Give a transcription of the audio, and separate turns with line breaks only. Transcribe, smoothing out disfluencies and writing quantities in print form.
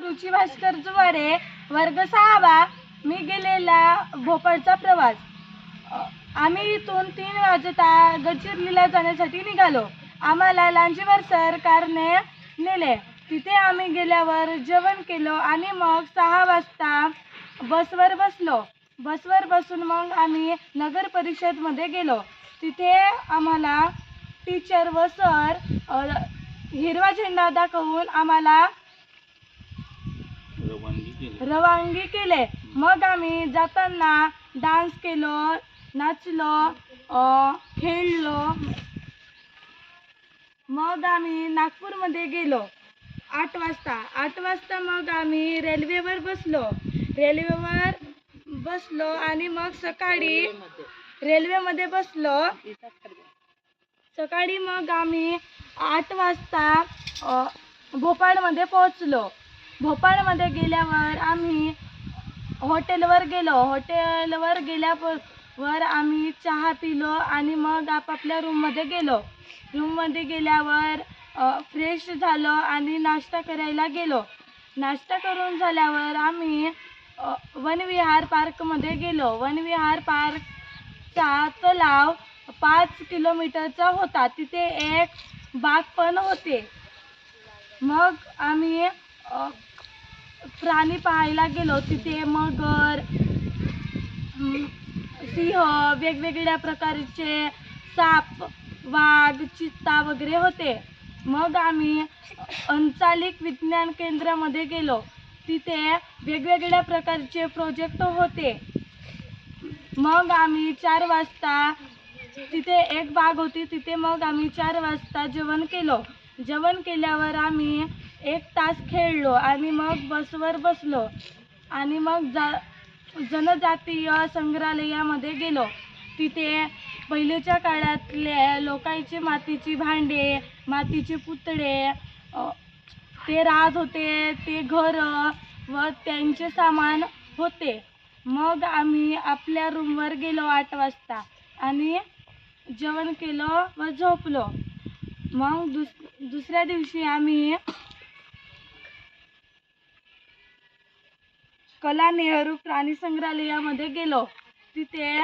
रुची भास्कर जुवारे, वर्ग 6वा. मी गेलेला भोपाळचा प्रवास. आम्ही इथून 3 वाजता गडचिरोलीला जाण्यासाठी निघालो. आम्हाला लांजीवर सरकारने नेले. तिथे आम्ही गेल्यावर जेवण केलं आणि मग 6 वाजता बसवर बसलो. बसवर बसून मग आम्ही नगर परिषदमध्ये गेलो. तिथे आम्हाला टीचर व सर हिरवा झेंडा दाखवून आम्हाला रवानगी केले. मग आम्ही जाताना डान्स केलो, नाचलो, खेळलो. मग आम्ही नागपूरमध्ये गेलो 8 वाजता. 8 वाजता मग आम्ही रेल्वेवर बसलो आणि मग रेल्वेमध्ये बसलो. सकाळी मग आम्ही 8 वाजता भोपाळमध्ये पोहोचलो. भोपाळमध्ये गेल्यावर आम्ही हॉटेलवर गेलो. हॉटेलवर गेल्यावर आम्ही चहा पिलो आणि मग आपापल्या रूममध्ये गेलो. रूममध्ये गेल्यावर फ्रेश झालो आणि नाश्ता करायला गेलो. नाश्ता करून झाल्यावर आम्ही वनविहार पार्कमध्ये गेलो. वनविहार पार्कचा तलाव 5 किलोमीटरचा होता. तिथे एक बाग पण होते. मग आम्ही प्राणी पाहायला गेलो. तिथे मगर, सिंह, वेगवेगळ्या प्रकारचे साप, वाघ, चित्ता वगैरे होते. मग आम्ही अंचालिक विज्ञान केंद्रामध्ये गेलो. तिथे वेगवेगळ्या प्रकारचे प्रोजेक्ट होते. मग आम्ही 4 वाजता तिथे एक बाग होती. तिथे मग आम्ही 4 वाजता जेवण केलं. जेवण केल्यावर आम्ही 1 तास खेळलो आणि मग बसवर बसलो आणि मग जनजातीय संग्रहालयामध्ये गेलो. तिथे पहिलेच्या काळातले लोकांचे मातीची भांडे, मातीचे पुतळे, ते राहत होते, ते घर व त्यांचे सामान होते. मग आम्ही आपल्या रूमवर गेलो 8 वाजता आणि जेवण केलं व झोपलो. मग दुसऱ्या दिवशी आम्ही कला नेहरू प्राणी संग्रहालयामध्ये गेलो. तिथे